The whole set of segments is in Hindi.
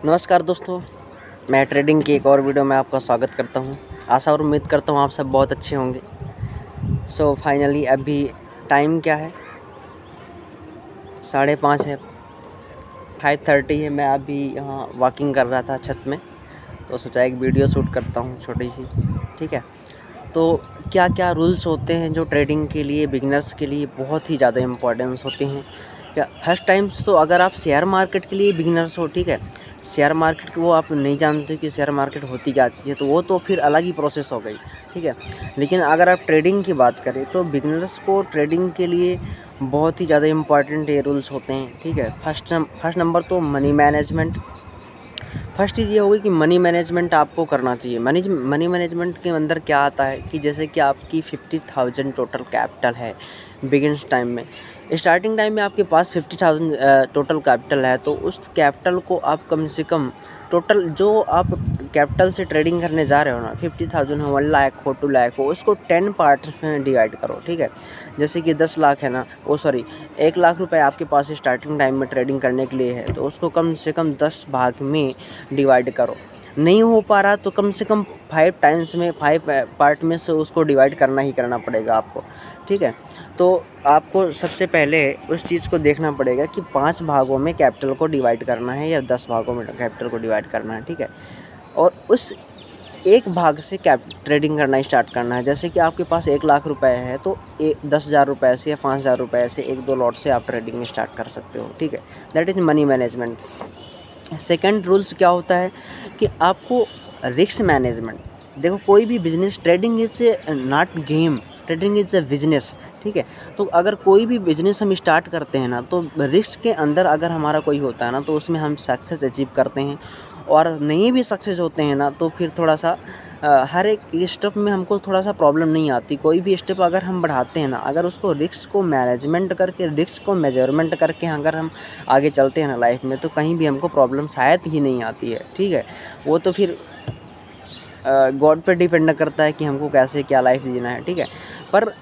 नमस्कार दोस्तों, मैं ट्रेडिंग की एक और वीडियो में आपका स्वागत करता हूं। आशा और उम्मीद करता हूं आप सब बहुत अच्छे होंगे। फाइनली अभी टाइम क्या है, 5:30 है, 5:30 है। मैं अभी यहाँ वॉकिंग कर रहा था छत में, तो सोचा एक वीडियो शूट करता हूँ छोटी सी। ठीक है, तो क्या क्या रूल्स होते हैं जो ट्रेडिंग के लिए बिगिनर्स के लिए बहुत ही ज़्यादा इम्पोर्टेंस होते हैं। क्या फर्स्ट टाइम्स तो अगर आप शेयर मार्केट के लिए बिगिनर्स हो, ठीक है, शेयर मार्केट को वो आप नहीं जानते कि शेयर मार्केट होती क्या चीज़ है, तो वो तो फिर अलग ही प्रोसेस हो गई। ठीक है, लेकिन अगर आप ट्रेडिंग की बात करें तो बिगिनर्स को ट्रेडिंग के लिए बहुत ही ज़्यादा इम्पॉर्टेंट ये रूल्स होते हैं। ठीक है, फर्स्ट नंबर तो मनी मैनेजमेंट। फर्स्ट चीज़ ये होगी कि मनी मैनेजमेंट आपको करना चाहिए। मनी मैनेजमेंट के अंदर क्या आता है कि जैसे कि आपकी 50,000 टोटल कैपिटल है बिगिनर्स टाइम में, स्टार्टिंग टाइम में आपके पास 50,000 टोटल कैपिटल है, तो उस कैपिटल को आप कम से कम टोटल जो आप कैपिटल से ट्रेडिंग करने जा रहे हो ना, 50,000 हो, 1 लाख हो, 2 लाख हो, उसको 10 पार्ट्स में डिवाइड करो। ठीक है, जैसे कि 10 लाख है ना, 1 लाख रुपए आपके पास स्टार्टिंग टाइम में ट्रेडिंग करने के लिए है, तो उसको कम से कम 10 भाग में डिवाइड करो। नहीं हो पा रहा तो कम से कम 5 टाइम्स में, 5 पार्ट में से उसको डिवाइड करना ही करना पड़ेगा आपको। ठीक है, तो आपको सबसे पहले उस चीज़ को देखना पड़ेगा कि 5 भागों में कैपिटल को डिवाइड करना है या 10 भागों में कैपिटल को डिवाइड करना है। ठीक है, और उस एक भाग से ट्रेडिंग करना स्टार्ट करना है। जैसे कि आपके पास 1 लाख रुपए है, तो 10,000 रुपये से या 5,000 रुपये से 1-2 लॉट से आप ट्रेडिंग स्टार्ट कर सकते हो। ठीक है, that is money management. Second rules क्या होता है कि आपको रिस्क मैनेजमेंट। देखो, कोई भी business, trading is not game, trading is a business. ठीक है, तो अगर कोई भी बिजनेस हम स्टार्ट करते हैं ना, तो रिस्क के अंदर अगर हमारा कोई होता है ना, तो उसमें हम सक्सेस अचीव करते हैं, और नहीं भी सक्सेस होते हैं ना, तो फिर थोड़ा सा हर एक स्टेप में हमको थोड़ा सा प्रॉब्लम नहीं आती। कोई भी स्टेप अगर हम बढ़ाते हैं ना, अगर उसको रिस्क को मैनेजमेंट करके, रिस्क को मेजरमेंट करके अगर हम आगे चलते हैं ना लाइफ में, तो कहीं भी हमको प्रॉब्लम शायद ही नहीं आती है। ठीक है, वो तो फिर गॉड पे डिपेंड करता है कि हमको कैसे क्या लाइफ जीना है। ठीक है, पर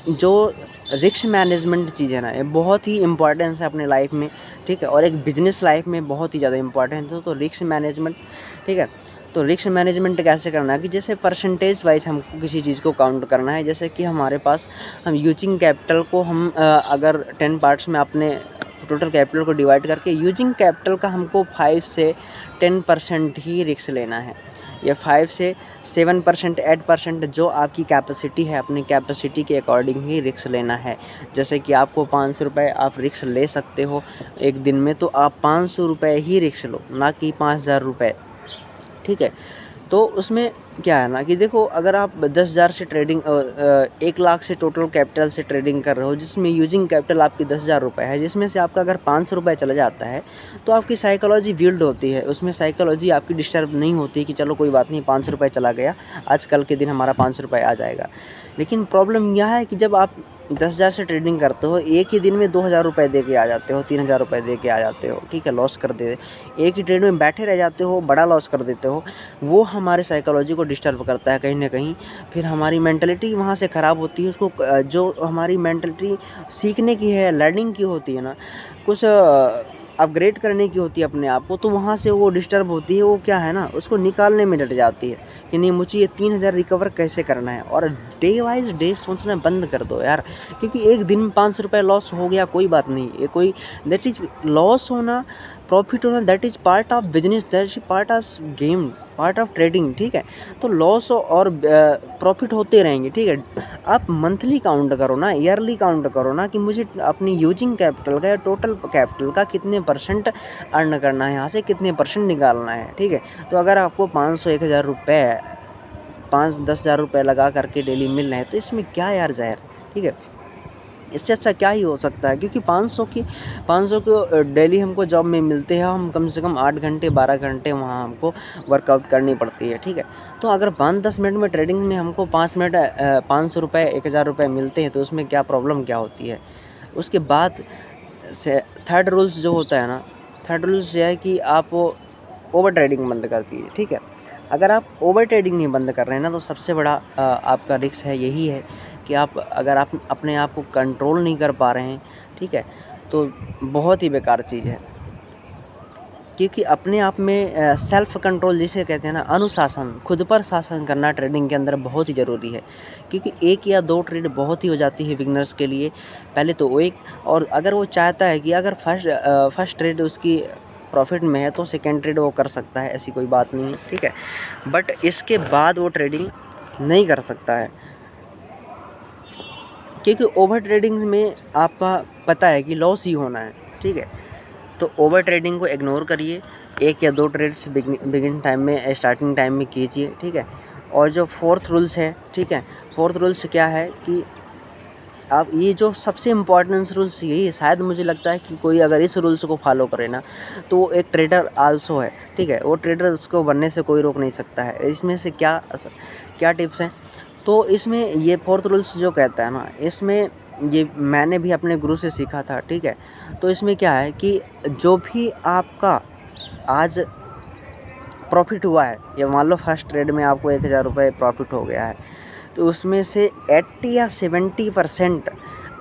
जो रिस्क मैनेजमेंट चीज़ है ना, ये बहुत ही इम्पॉर्टेंस है अपने लाइफ में। ठीक है, और एक बिजनेस लाइफ में बहुत ही ज़्यादा इम्पॉर्टेंट है, तो रिस्क मैनेजमेंट। ठीक है, तो रिस्क मैनेजमेंट कैसे करना है कि जैसे परसेंटेज वाइज हमको किसी चीज़ को काउंट करना है। जैसे कि हमारे पास, हम यूजिंग कैपिटल को हम अगर 10 पार्ट्स में अपने टोटल कैपिटल को डिवाइड करके, यूजिंग कैपिटल का हमको 5 से 10% ही रिस्क लेना है, या 5 से 7%, 8% जो आपकी कैपेसिटी है, अपनी कैपेसिटी के अकॉर्डिंग ही रिस्क लेना है। जैसे कि आपको 500 रुपये आप रिस्क ले सकते हो एक दिन में, तो आप 500 रुपये ही रिस्क लो, ना कि 5,000 रुपये। ठीक है, तो उसमें क्या है ना कि देखो, अगर आप 10,000 से ट्रेडिंग 1 लाख से टोटल कैपिटल से ट्रेडिंग कर रहे हो, जिसमें यूजिंग कैपिटल आपकी 10,000 रुपये है, जिसमें से आपका अगर 500 रुपये चला जाता है, तो आपकी साइकोलॉजी बिल्ड होती है। उसमें साइकोलॉजी आपकी डिस्टर्ब नहीं होती कि चलो कोई बात नहीं, 500 रुपये चला गया, आज कल के दिन हमारा 500 रुपये आ जाएगा। लेकिन प्रॉब्लम यह है कि जब आप 10,000 से ट्रेडिंग करते हो, एक ही दिन में 2,000 रुपये दे के आ जाते हो, 3,000 रुपये दे के आ जाते हो। ठीक है, लॉस कर देते, एक ही ट्रेड में बैठे रह जाते हो, बड़ा लॉस कर देते हो। वो हमारे साइकोलॉजी को डिस्टर्ब करता है कहीं ना कहीं। फिर हमारी मेंटलिटी वहाँ से ख़राब होती है। उसको जो हमारी मेंटलिटी सीखने की है, लर्निंग की होती है ना, कुछ अपग्रेड करने की होती है अपने आप को, तो वहाँ से वो डिस्टर्ब होती है। वो क्या है ना, उसको निकालने में डट जाती है कि नहीं, मुझे ये 3,000 रिकवर कैसे करना है। और डे वाइज डे सोचना बंद कर दो यार, क्योंकि एक दिन में 500 रुपये लॉस हो गया, कोई बात नहीं, ये कोई, दैट इज लॉस होना, प्रॉफिट होना, that is part of business, that is part of game, part of trading. ठीक है, तो लॉस और प्रॉफिट होते रहेंगे। ठीक है, आप मंथली काउंट करो ना, ईयरली काउंट करो ना, कि मुझे अपनी यूजिंग कैपिटल का या टोटल कैपिटल का कितने % अर्न करना है, यहाँ से कितने % निकालना है। ठीक है, तो अगर आपको 500, 1,000 रुपये, 5-10,000 रुपये लगा करके डेली मिल रहे हैं, तो इसमें क्या यार ज़हर। ठीक है, इससे अच्छा क्या ही हो सकता है, क्योंकि 500 को डेली हमको जॉब में मिलते हैं, हम कम से कम 8 घंटे 12 घंटे वहाँ हमको वर्कआउट करनी पड़ती है। ठीक है, तो अगर 5-10 मिनट में ट्रेडिंग में हमको 5 मिनट 500 रुपये 1,000 रुपये मिलते हैं, तो उसमें क्या प्रॉब्लम क्या होती है। उसके बाद से थर्ड रूल्स जो होता है ना, थर्ड रूल्स यह है कि आप ओवर ट्रेडिंग बंद कर दीजिए। ठीक है, अगर आप ओवर ट्रेडिंग नहीं बंद कर रहे हैं ना, तो सबसे बड़ा आपका रिस्क है, यही है कि अगर आप अपने आप को कंट्रोल नहीं कर पा रहे हैं, ठीक है, तो बहुत ही बेकार चीज़ है। क्योंकि अपने आप में सेल्फ कंट्रोल जिसे कहते हैं ना, अनुशासन, खुद पर शासन करना ट्रेडिंग के अंदर बहुत ही ज़रूरी है। क्योंकि 1 या 2 ट्रेड बहुत ही हो जाती है बिगिनर्स के लिए, पहले तो वो एक, और अगर वो चाहता है कि अगर फर्स्ट ट्रेड उसकी प्रॉफिट में है तो सेकेंड ट्रेड वो कर सकता है, ऐसी कोई बात नहीं है, ठीक है। बट इसके बाद वो ट्रेडिंग नहीं कर सकता है, क्योंकि ओवर ट्रेडिंग में आपका पता है कि लॉस ही होना है, ठीक है। तो ओवर ट्रेडिंग को इग्नोर करिए, 1 या 2 ट्रेड्स बिगिन टाइम में, स्टार्टिंग टाइम में कीजिए, ठीक है। और जो फोर्थ रूल्स है, ठीक है, फोर्थ रूल्स क्या है कि आप ये जो सबसे इम्पोर्टेंट रूल्स यही है, शायद मुझे लगता है कि कोई अगर इस रूल्स को फॉलो करे ना तो वो एक ट्रेडर आल्सो है, ठीक है। वो ट्रेडर उसको बनने से कोई रोक नहीं सकता है। इसमें से क्या क्या टिप्स हैं, तो इसमें ये फोर्थ रूल्स जो कहता है ना, इसमें ये मैंने भी अपने गुरु से सीखा था, ठीक है। तो इसमें क्या है कि जो भी आपका आज प्रॉफिट हुआ है, या मान लो फर्स्ट ट्रेड में आपको 1000 रुपये प्रॉफिट हो गया है, तो उसमें से 80 या 70%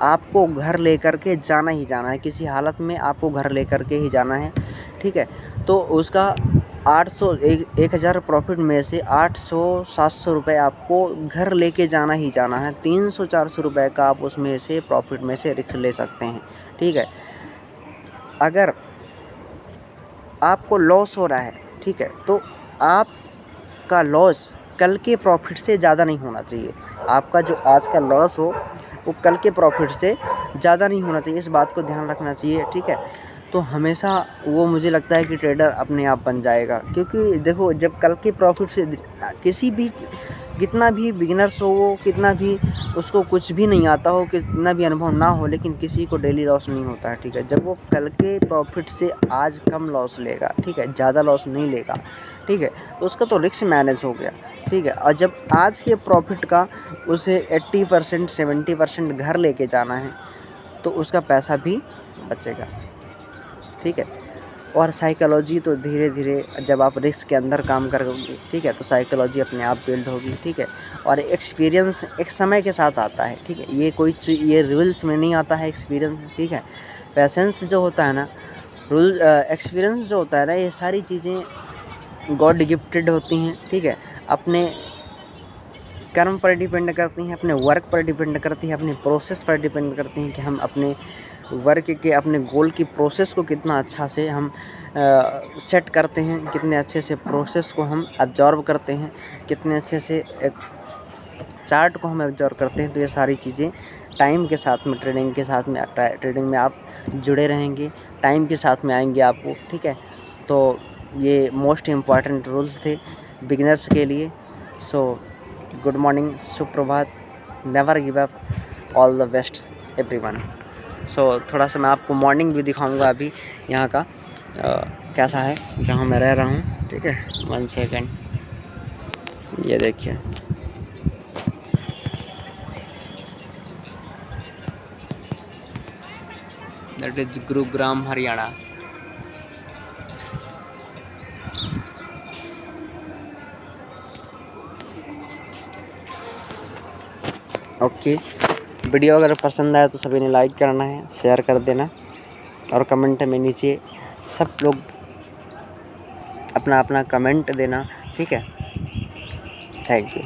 आपको घर लेकर के जाना ही जाना है, किसी हालत में आपको घर लेकर के ही जाना है, ठीक है। तो उसका 1000 प्रॉफिट में से 800-700 रुपये आपको घर लेके जाना ही जाना है। 300-400 रुपये का आप उसमें से प्रॉफिट में से रिस्क ले सकते हैं, ठीक है। अगर आपको लॉस हो रहा है, ठीक है, तो आपका लॉस कल के प्रॉफिट से ज़्यादा नहीं होना चाहिए। आपका जो आज का लॉस हो वो कल के प्रॉफिट से ज़्यादा नहीं होना चाहिए, इस बात को ध्यान रखना चाहिए, ठीक है। तो हमेशा वो मुझे लगता है कि ट्रेडर अपने आप बन जाएगा, क्योंकि देखो जब कल के प्रॉफिट से किसी भी, कितना भी बिगिनर्स हो वो, कितना भी उसको कुछ भी नहीं आता हो, कितना भी अनुभव ना हो, लेकिन किसी को डेली लॉस नहीं होता है, ठीक है। जब वो कल के प्रॉफिट से आज कम लॉस लेगा, ठीक है, ज़्यादा लॉस नहीं लेगा, ठीक है, तो उसका तो रिस्क मैनेज हो गया, ठीक है। और जब आज के प्रॉफिट का उसे 80% 70% घर लेके जाना है तो उसका पैसा भी बचेगा, ठीक है। और साइकोलॉजी तो धीरे धीरे जब आप रिस्क के अंदर काम करोगे, ठीक है, तो साइकोलॉजी अपने आप बिल्ड होगी, ठीक है। और एक्सपीरियंस एक समय के साथ आता है, ठीक है, ये कोई ये रूल्स में नहीं आता है एक्सपीरियंस, ठीक है। पेशेंस जो होता है ना, एक्सपीरियंस जो होता है ना, ये सारी चीज़ें गॉड गिफ्टेड होती हैं, ठीक है। अपने कर्म पर डिपेंड करती हैं, अपने वर्क पर डिपेंड करती हैं, अपनी प्रोसेस पर डिपेंड करती हैं कि हम अपने वर्क के, अपने गोल की प्रोसेस को कितना अच्छा से हम सेट करते हैं, कितने अच्छे से प्रोसेस को हम एब्जॉर्ब करते हैं, कितने अच्छे से एक चार्ट को हम एब्जॉर्ब करते हैं। तो ये सारी चीज़ें टाइम के साथ में, ट्रेडिंग के साथ में, ट्रेडिंग में आप जुड़े रहेंगे, टाइम के साथ में आएंगे आपको, ठीक है। तो ये मोस्ट इम्पॉर्टेंट रूल्स थे बिगिनर्स के लिए। सो गुड मॉर्निंग, सुप्रभात, never give up, all the best everyone. So थोड़ा सा मैं आपको मॉर्निंग भी दिखाऊंगा अभी यहाँ का कैसा है जहाँ मैं रह रहा हूँ, ठीक है। 1 सेकेंड, ये देखिए, that is Gurugram Haryana. Okay, video अगर पसंद आया तो सभी ने लाइक करना है, शेयर कर देना, और कमेंट में नीचे सब लोग अपना अपना कमेंट देना, ठीक है। Thank you.